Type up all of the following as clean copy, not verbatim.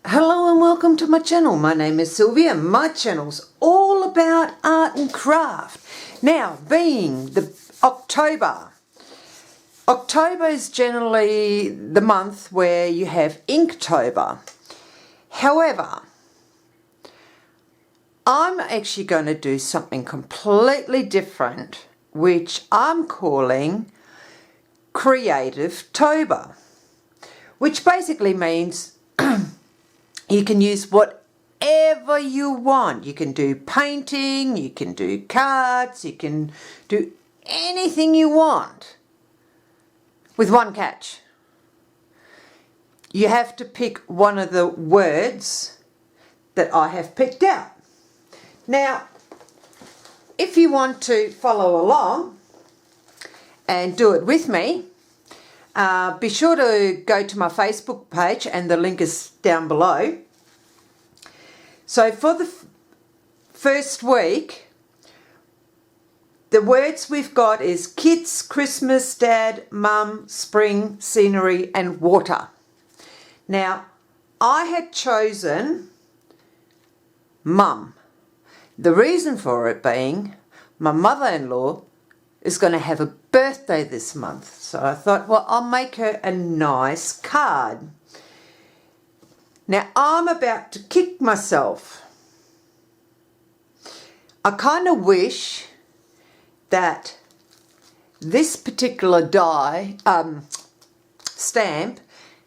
Hello and welcome to my channel. My name is Sylvia. My channel's all about art and craft. Now, being the October is generally the month where you have Inktober. However, I'm actually going to do something completely different, which I'm calling Creativetober, which basically means you can use whatever you want. You can do painting, you can do cards, you can do anything you want. With one catch. You have to pick one of the words that I have picked out. Now, if you want to follow along and do it with me, be sure to go to my Facebook page and the link is down below. So for the first week, the words we've got is kids, Christmas, dad, mum, spring, scenery and water. Now, I had chosen mum. The reason for it being my mother-in-law is going to have a birthday this month. So I thought, well, I'll make her a nice card. Now, I'm about to kick myself. I kind of wish that this particular stamp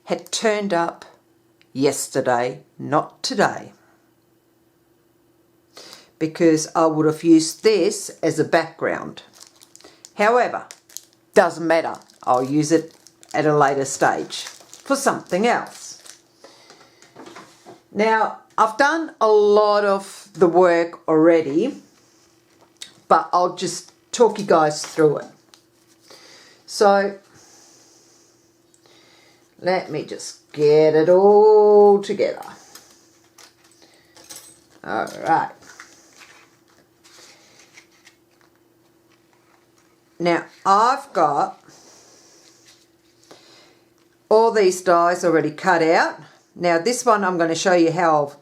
had turned up yesterday, not today. Because I would have used this as a background. However, doesn't matter. I'll use it at a later stage for something else. Now, I've done a lot of the work already, but I'll just talk you guys through it. So, let me just get it all together. All right. Now, I've got all these dies already cut out. Now, this one I'm going to show you how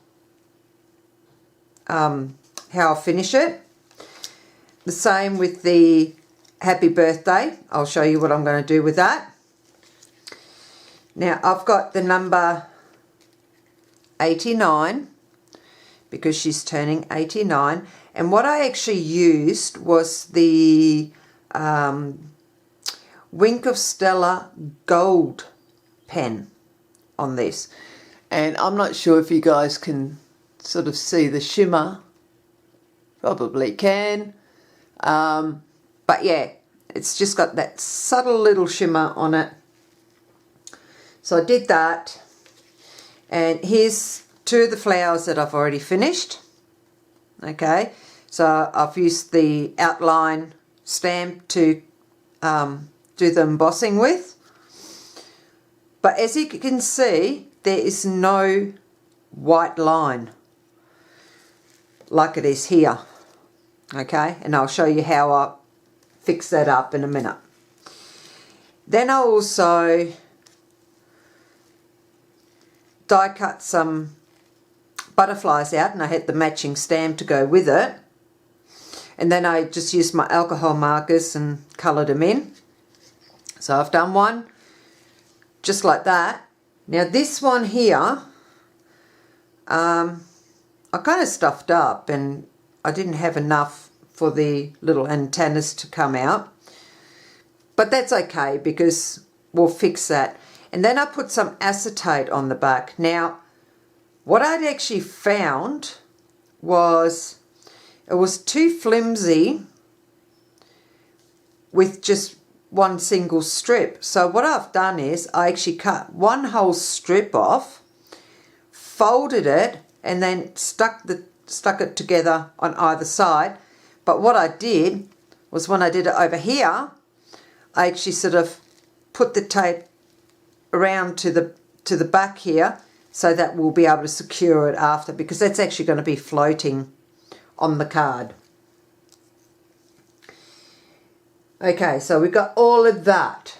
I'll finish it. The same with the happy birthday. I'll show you what I'm going to do with that. Now, I've got the number 89 because she's turning 89. And what I actually used was the Wink of Stella gold pen on this, and I'm not sure if you guys can sort of see the shimmer. Probably can, but yeah, it's just got that subtle little shimmer on it. So I did that, and here's two of the flowers that I've already finished. Okay, so I've used the outline stamp to do the embossing with, but as you can see, there is no white line like it is here. Okay, and I'll show you how I fix that up in a minute. Then I also die cut some butterflies out, and I had the matching stamp to go with it. And then I just used my alcohol markers and coloured them in. So I've done one just like that. Now this one here, I kind of stuffed up and I didn't have enough for the little antennas to come out. But that's okay because we'll fix that. And then I put some acetate on the back. Now, what I'd actually found was it was too flimsy with just one single strip. So what I've done is I actually cut one whole strip off, folded it, and then stuck it together on either side. But what I did was when I did it over here, I actually sort of put the tape around to the back here so that we'll be able to secure it after, because that's actually going to be floating on the card. Okay, so we've got all of that.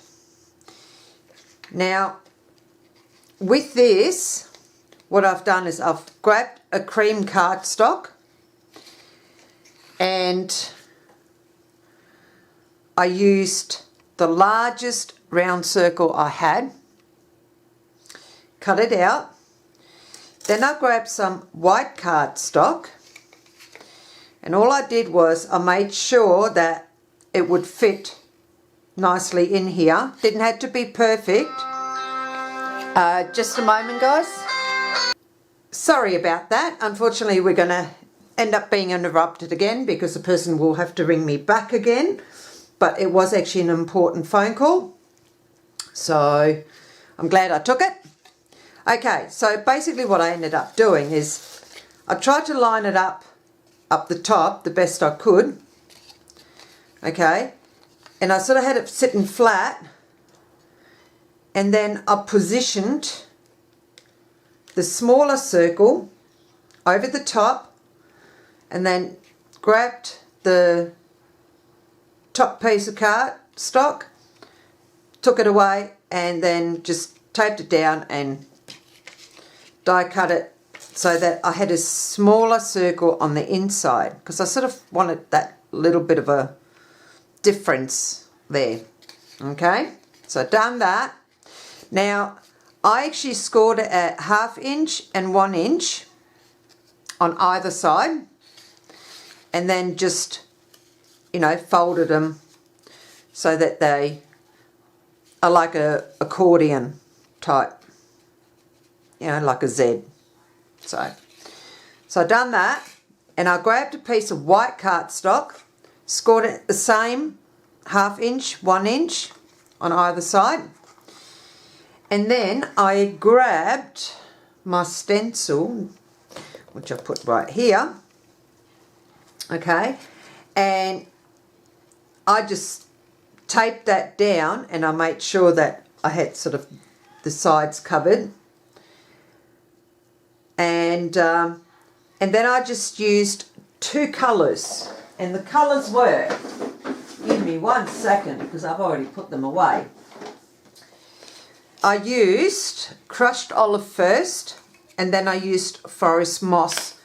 Now, with this, what I've done is I've grabbed a cream cardstock and I used the largest round circle I had, cut it out. Then I grabbed some white cardstock, and all I did was I made sure that it would fit nicely in here. Didn't have to be perfect. Just a moment, guys. Sorry about that. Unfortunately, we're going to end up being interrupted again because the person will have to ring me back again. But it was actually an important phone call. So I'm glad I took it. Okay, so basically what I ended up doing is I tried to line it up the top the best I could. Okay, and I sort of had it sitting flat. And then I positioned the smaller circle over the top and then grabbed the top piece of cardstock, took it away and then just taped it down and die cut it so that I had a smaller circle on the inside because I sort of wanted that little bit of a difference there. Okay, so done that. Now, I actually scored it at 1/2 inch and 1 inch on either side and then just, you know, folded them so that they are like a accordion type, you know, like a Z. So I done that and I grabbed a piece of white cardstock, scored it the same 1/2 inch, 1 inch on either side. And then I grabbed my stencil, which I put right here, okay, and I just taped that down and I made sure that I had sort of the sides covered. And then I just used 2 colours, and the colours were, give me 1 second because I've already put them away. I used crushed olive first, and then I used forest moss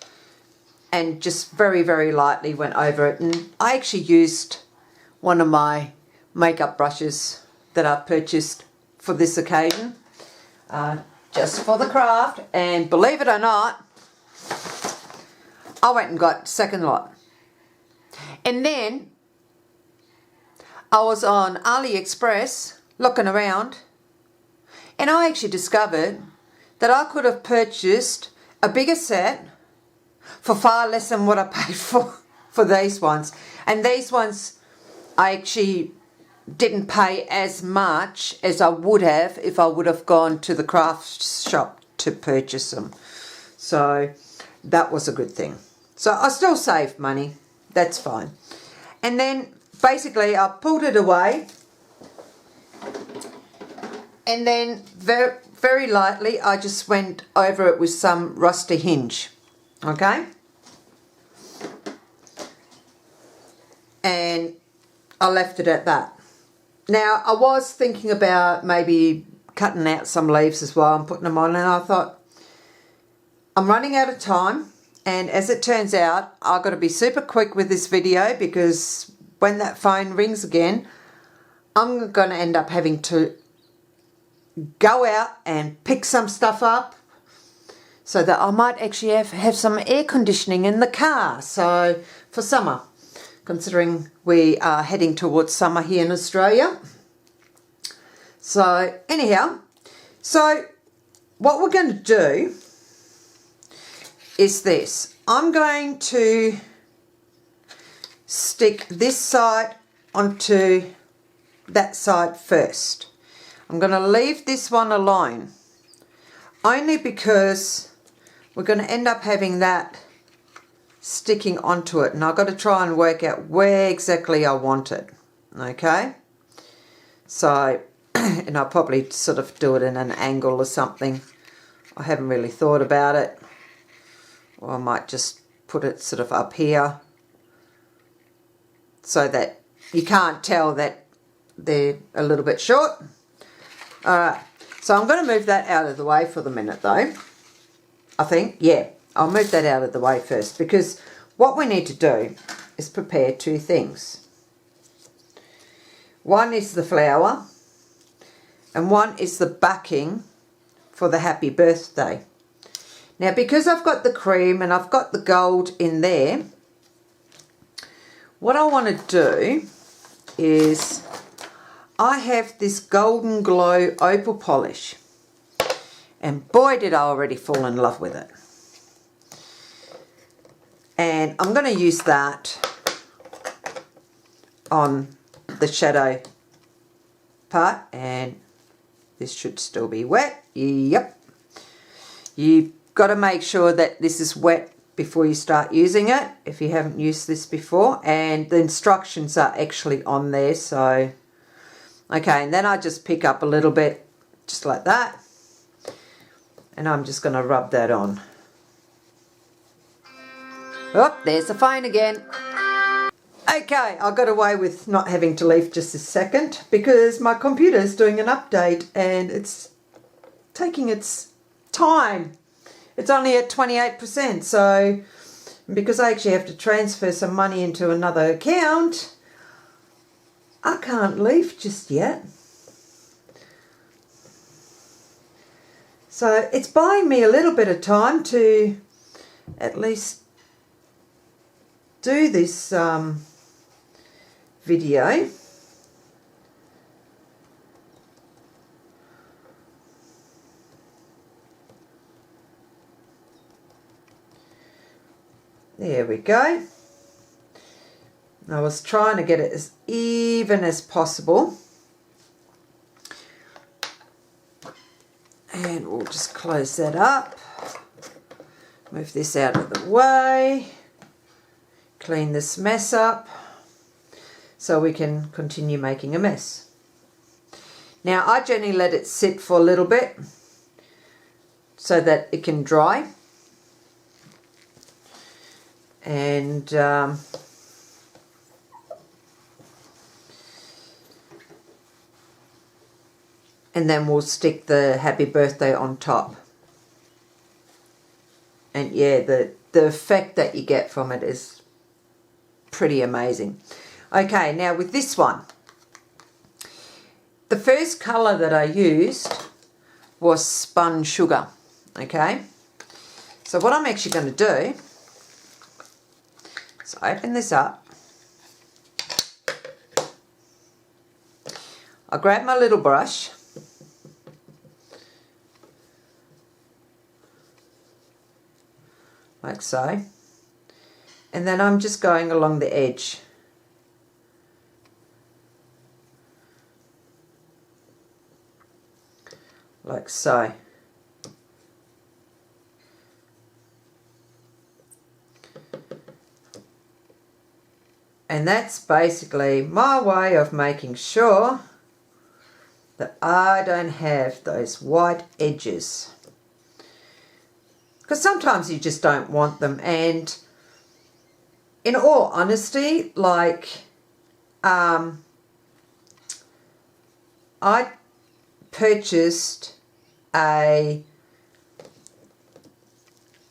and just very, very lightly went over it. And I actually used one of my makeup brushes that I purchased for this occasion, just for the craft. And believe it or not, I went and got second lot. And then I was on AliExpress looking around, and I actually discovered that I could have purchased a bigger set for far less than what I paid for these ones. And these ones I actually didn't pay as much as I would have if I would have gone to the craft shop to purchase them. So that was a good thing. So I still saved money. That's fine. And then basically I pulled it away, and then very, very lightly I just went over it with some rusty hinge. Okay? And I left it at that. Now, I was thinking about maybe cutting out some leaves as well and putting them on, and I thought, I'm running out of time, and as it turns out, I've got to be super quick with this video because when that phone rings again, I'm going to end up having to go out and pick some stuff up so that I might actually have some air conditioning in the car. So for summer, considering we are heading towards summer here in Australia. So anyhow, so what we're going to do is this. I'm going to stick this side onto that side first. I'm going to leave this one alone, only because we're going to end up having that sticking onto it, and I've got to try and work out where exactly I want it. Okay, so and I'll probably sort of do it in an angle or something. I haven't really thought about it. Or I might just put it sort of up here so that you can't tell that they're a little bit short. Alright, so I'm going to move that out of the way for the minute though. I think. Yeah, I'll move that out of the way first, because what we need to do is prepare two things. One is the flower and one is the backing for the happy birthday. Now, because I've got the cream and I've got the gold in there, what I want to do is I have this Golden Glow opal polish, and boy did I already fall in love with it. And I'm going to use that on the shadow part, and this should still be wet. Yep. You've got to make sure that this is wet before you start using it, if you haven't used this before, and the instructions are actually on there. So okay, and then I just pick up a little bit just like that, and I'm just going to rub that on. Oh, there's the phone again. Okay, I got away with not having to leave just a second because my computer is doing an update and it's taking its time. It's only at 28%, so because I actually have to transfer some money into another account, I can't leave just yet. So it's buying me a little bit of time to at least do this video. There we go. I was trying to get it as even as possible. And we'll just close that up. Move this out of the way. Clean this mess up so we can continue making a mess. Now I generally let it sit for a little bit so that it can dry. And then we'll stick the happy birthday on top. And yeah, the effect that you get from it is pretty amazing. Okay, now with this one, the first colour that I used was spun sugar. Okay, so what I'm actually going to do is open this up. I'll grab my little brush, like so, and then I'm just going along the edge. Like so. And that's basically my way of making sure that I don't have those white edges. Because sometimes you just don't want them, and in all honesty, like I purchased a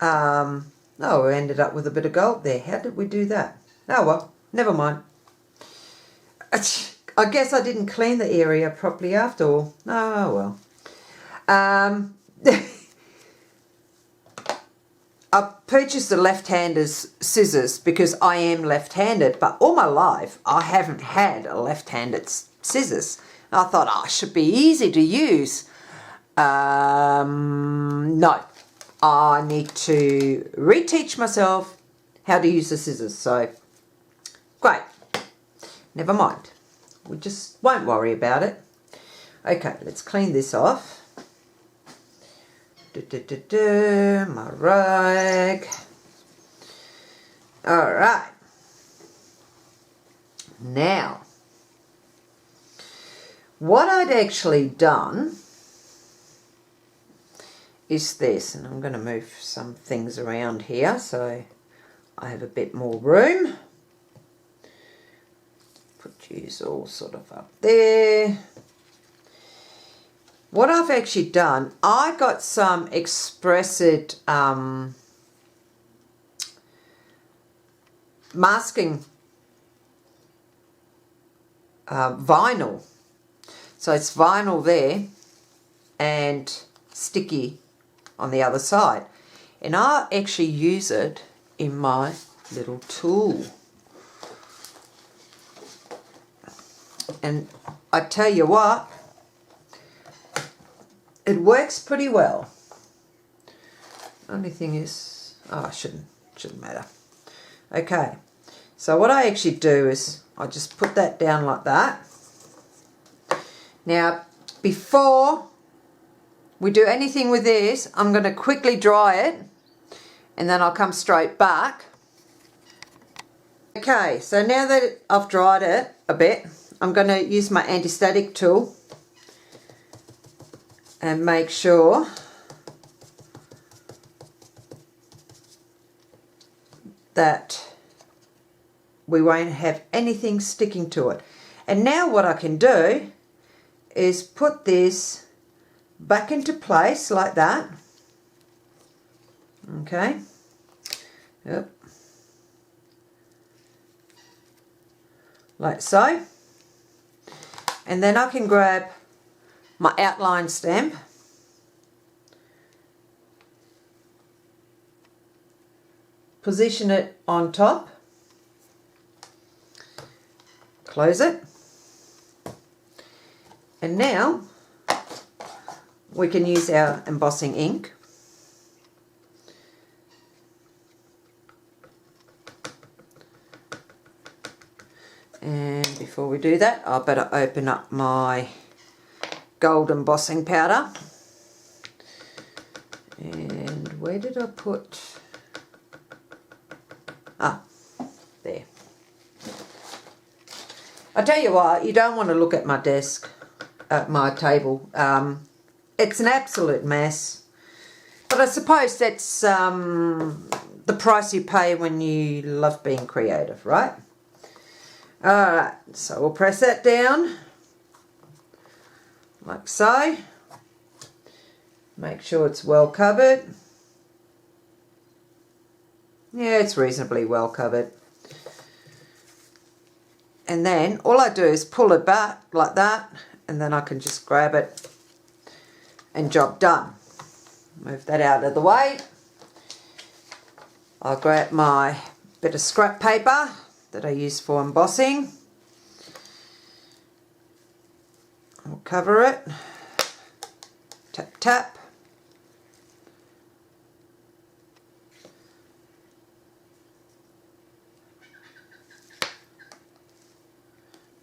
oh, we ended up with a bit of gold there. How did we do that? Oh well, never mind. I guess I didn't clean the area properly after all. Oh well. I purchased the left-hander's scissors because I am left-handed, but all my life I haven't had a left-handed scissors. I thought, oh, it should be easy to use. No, I need to reteach myself how to use the scissors. So, great. Never mind. We just won't worry about it. Okay, let's clean this off. My rag. All right. Now, what I'd actually done is this, and I'm going to move some things around here so I have a bit more room. Put yous all sort of up there. what I've actually done, I got some expressed masking vinyl. So it's vinyl there and sticky on the other side. And I actually use it in my little tool. And I tell you what, it works pretty well. Only thing is, oh, shouldn't matter. Okay, so what I actually do is I just put that down like that. Now, before we do anything with this, I'm going to quickly dry it and then I'll come straight back. Okay, so now that I've dried it a bit, I'm going to use my anti-static tool and make sure that we won't have anything sticking to it. And now what I can do is put this back into place like that. Okay. Yep. Like so. And then I can grab my outline stamp, position it on top, close it, and now we can use our embossing ink. And before we do that, I better open up my gold embossing powder. And where did I put? Ah, there. I tell you what, you don't want to look at my desk, at my table. It's an absolute mess. But I suppose that's the price you pay when you love being creative, right? Alright, so we'll press that down, like so. Make sure it's well covered. Yeah, it's reasonably well covered. And then all I do is pull it back like that, and then I can just grab it and job done. Move that out of the way. I'll grab my bit of scrap paper that I use for embossing. I'll cover it. Tap, tap.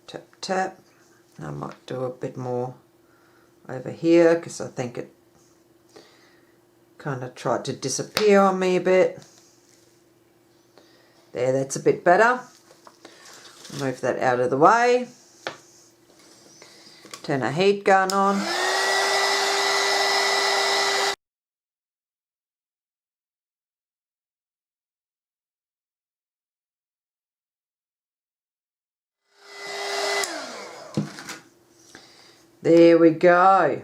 Tap, tap. I might do a bit more over here because I think it kind of tried to disappear on me a bit. There, that's a bit better. Move that out of the way. Turn our heat gun on. There we go.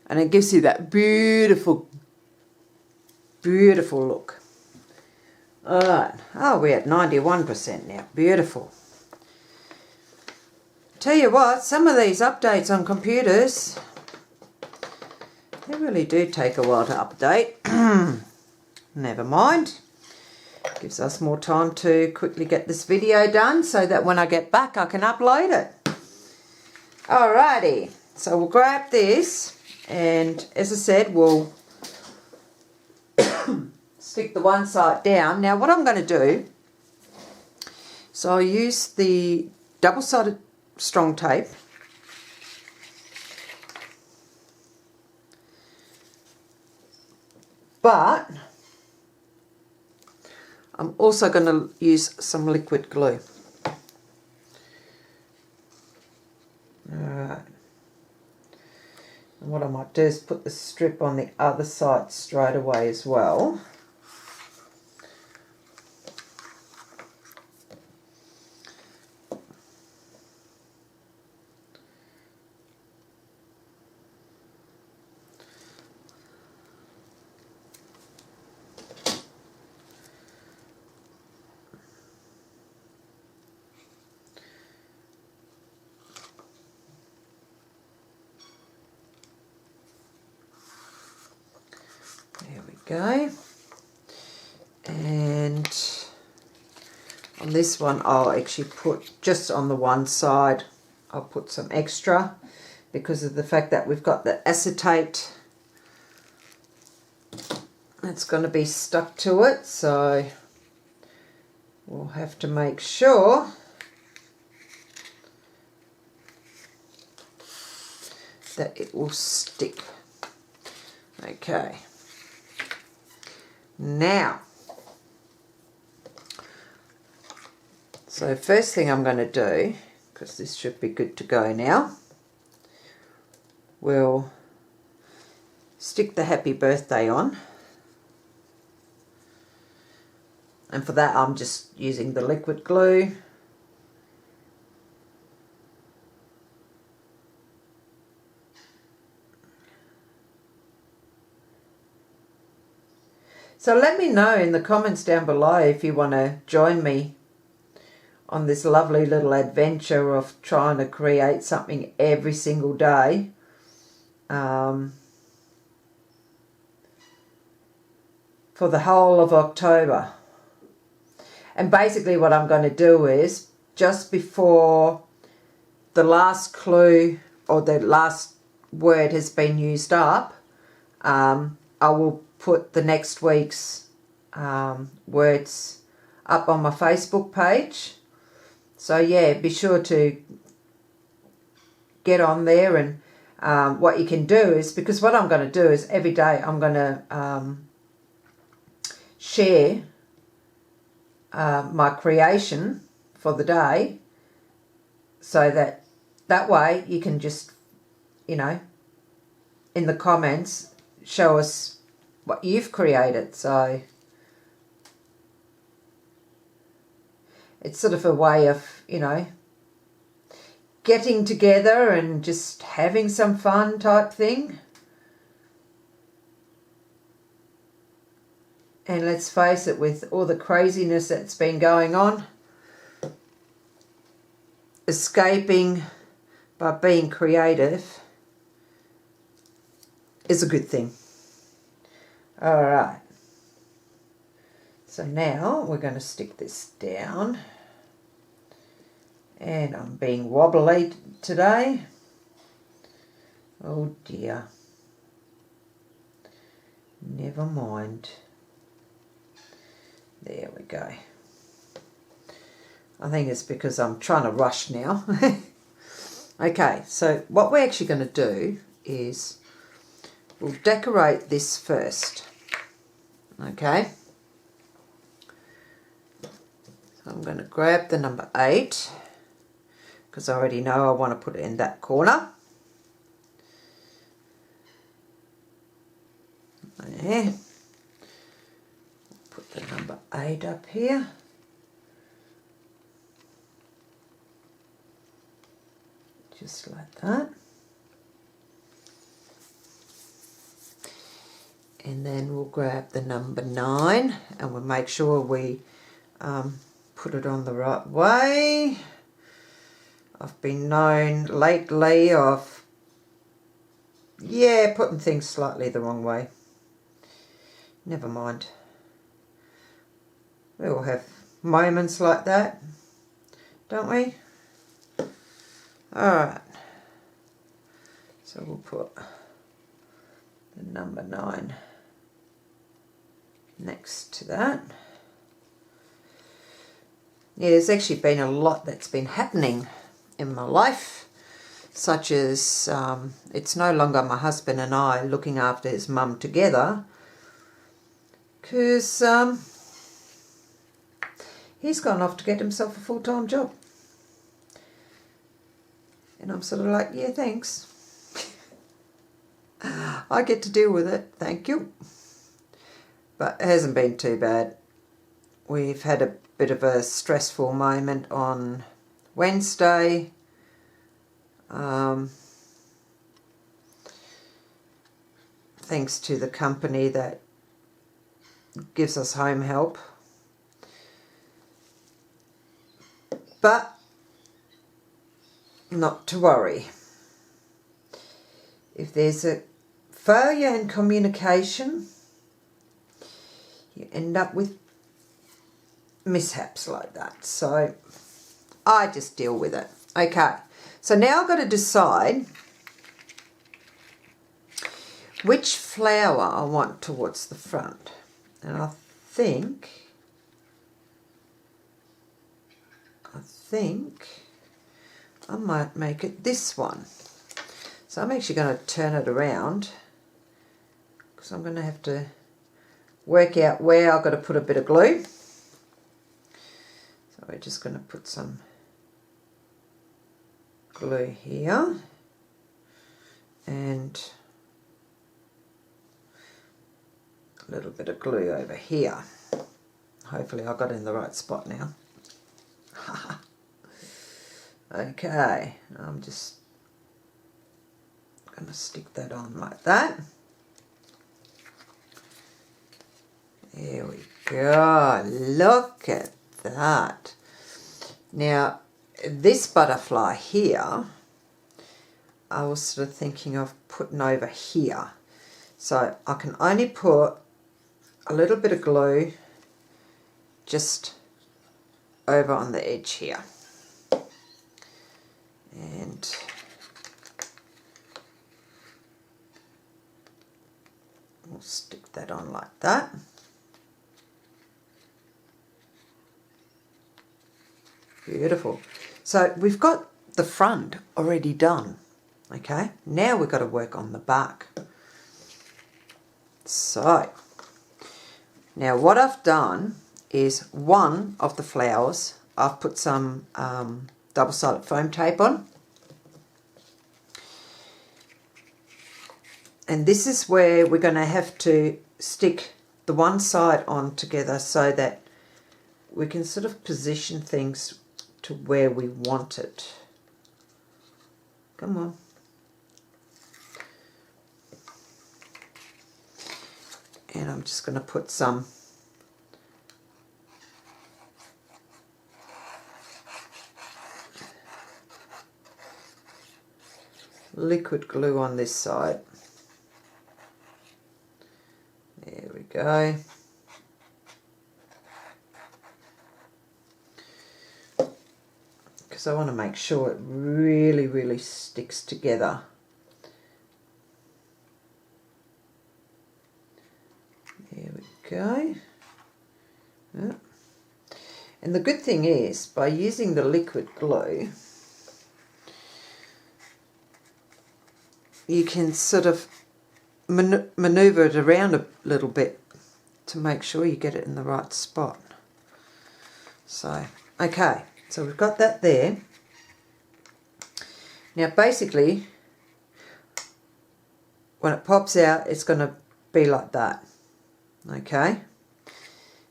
And it gives you that beautiful, beautiful look. Alright, oh, we're at 91% now. Beautiful. Tell you what, some of these updates on computers, they really do take a while to update. Never mind. Gives us more time to quickly get this video done so that when I get back I can upload it. Alrighty, so we'll grab this and as I said, we'll stick the one side down. Now what I'm going to do, so I'll use the double-sided strong tape. But I'm also going to use some liquid glue. Alright. And what I might do is put the strip on the other side straight away as well. go. And on this one I'll actually put just on the one side, I'll put some extra because of the fact that we've got the acetate that's going to be stuck to it, so we'll have to make sure that it will stick. Okay, now, so first thing I'm going to do, because this should be good to go now, we'll stick the happy birthday on. And for that I'm just using the liquid glue. So let me know in the comments down below if you want to join me on this lovely little adventure of trying to create something every single day. For the whole of October. And basically what I'm going to do is, just before the last clue or the last word has been used up, I will put the next week's words up on my Facebook page. So yeah, be sure to get on there. And what you can do is, because what I'm going to do is every day I'm going to share my creation for the day, so that way you can just, you know, in the comments show us what you've created. So it's sort of a way of, you know, getting together and just having some fun type thing. And let's face it, with all the craziness that's been going on, escaping by being creative is a good thing. Alright, so now we're going to stick this down, and I'm being wobbly today. Oh dear, never mind. There we go. I think it's because I'm trying to rush now. Okay, so what we're actually going to do is we'll decorate this first. Okay. So I'm going to grab the number 8, because I already know I want to put it in that corner. There. Put the number 8 up here. Just like that. And then we'll grab the number 9 and we'll make sure we put it on the right way. I've been known lately of, yeah, putting things slightly the wrong way. Never mind. We all have moments like that, don't we? Alright. So we'll put the number 9 next to that. Yeah, there's actually been a lot that's been happening in my life, such as it's no longer my husband and I looking after his mum together, because he's gone off to get himself a full-time job. And I'm sort of like, yeah, thanks. I get to deal with it, thank you. But it hasn't been too bad. We've had a bit of a stressful moment on Wednesday. Thanks to the company that gives us home help. But not to worry. If there's a failure in communication, you end up with mishaps like that. So I just deal with it. Okay, so now I've got to decide which flower I want towards the front. And I think I might make it this one. So I'm actually going to turn it around because I'm going to have to work out where I've got to put a bit of glue. So we're just going to put some glue here and a little bit of glue over here. Hopefully I got it in the right spot now. Okay, I'm just going to stick that on like that. There we go. Look at that. Now, this butterfly here, I was sort of thinking of putting over here. So I can only put a little bit of glue just over on the edge here. And we'll stick that on like that. Beautiful. So we've got the front already done. Okay, now we've got to work on the back. So now what I've done is one of the flowers, I've put some double-sided foam tape on. And this is where we're going to have to stick the one side on together so that we can sort of position things to where we want it. Come on. And I'm just going to put some liquid glue on this side. There we go. Because I want to make sure it really, really sticks together. There we go. Yeah. And the good thing is, by using the liquid glue, you can sort of maneuver it around a little bit to make sure you get it in the right spot. So, okay, so we've got that there. Now basically, when it pops out, it's going to be like that. Okay,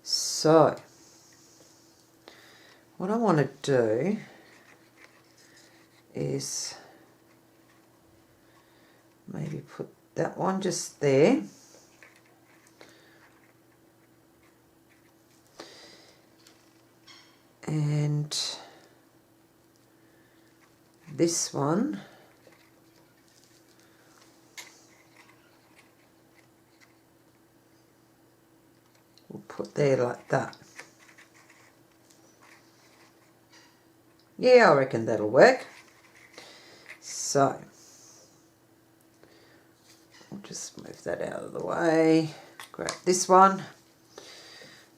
so what I want to do is maybe put that one just there. And this one we'll put there like that. Yeah, I reckon that'll work. So I'll just move that out of the way. Grab this one,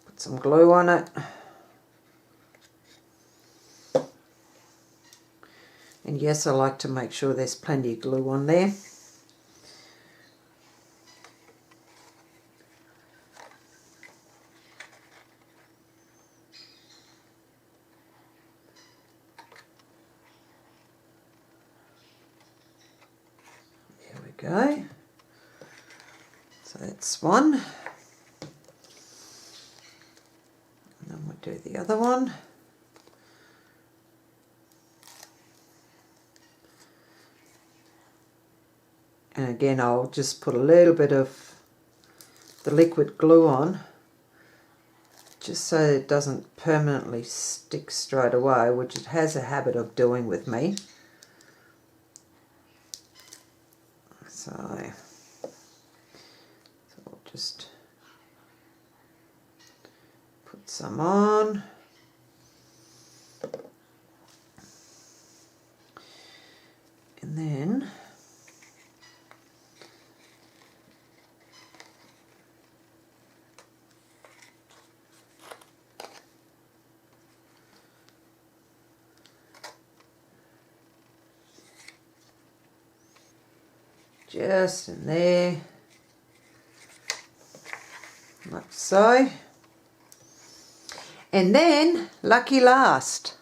put some glue on it. And yes, I like to make sure there's plenty of glue on there. There we go. So that's one. And then we'll do the other one. And again, I'll just put a little bit of the liquid glue on, just so it doesn't permanently stick straight away, which it has a habit of doing with me. So I'll just Put some on. And then just in there, like so. And then, lucky last,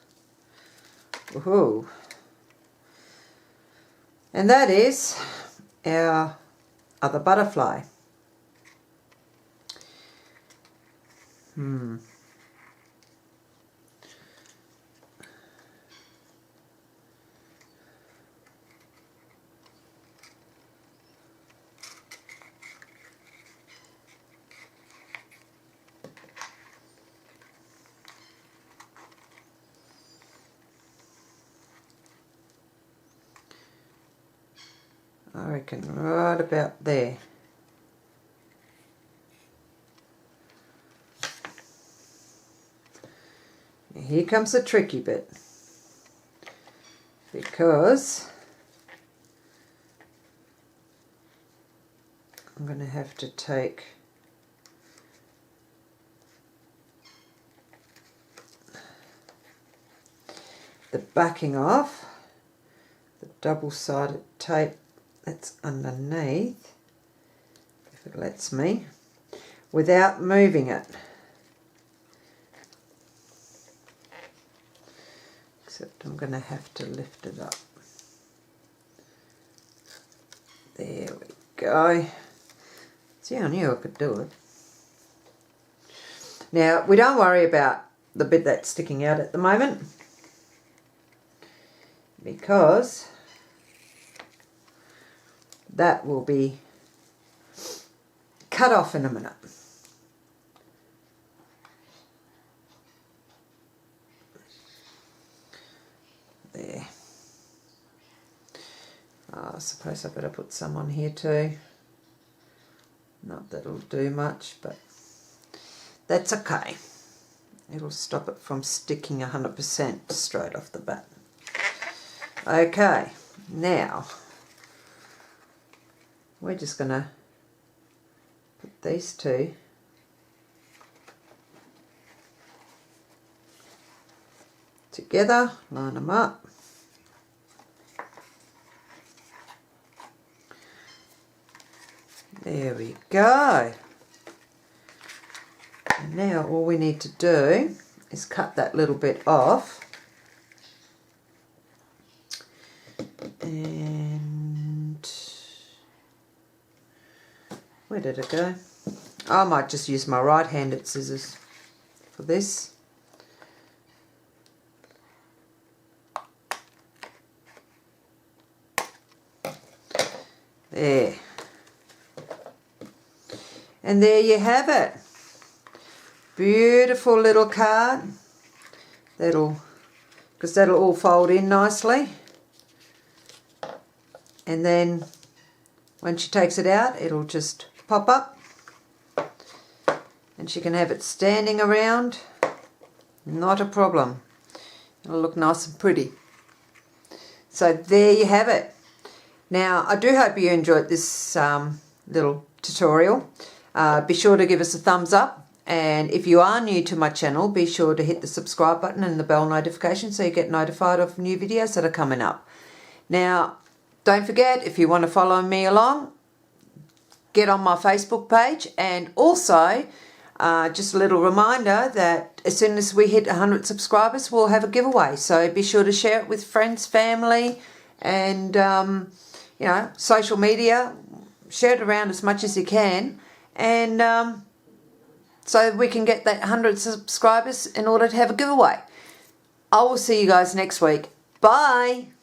woohoo, and that is our other butterfly. I reckon right about there. And here comes the tricky bit, because I'm going to have to take the backing off, the double-sided tape that's underneath, if it lets me, without moving it. Except I'm going to have to lift it up. There we go. See, I knew I could do it. Now, we don't worry about the bit that's sticking out at the moment, because that will be cut off in a minute. There. Oh, I suppose I better put some on here too. Not that it'll do much, but that's okay. It'll stop it from sticking 100% straight off the bat. Okay, now we're just going to put these two together, line them up. There we go. And now all we need to do is cut that little bit off. And where did it go? I might just use my right-handed scissors for this. There. And there you have it. Beautiful little card. Because that'll all fold in nicely. And then when she takes it out, it'll just pop up. And she can have it standing around. Not a problem. It'll look nice and pretty. So there you have it. Now, I do hope you enjoyed this little tutorial. Be sure to give us a thumbs up. And if you are new to my channel, be sure to hit the subscribe button and the bell notification so you get notified of new videos that are coming up. Now, don't forget, if you want to follow me along, get on my Facebook page. And also, just a little reminder that as soon as we hit 100 subscribers, we'll have a giveaway. So be sure to share it with friends, family, and you know, social media. Share it around as much as you can, and so we can get that 100 subscribers in order to have a giveaway. I will see you guys next week. Bye.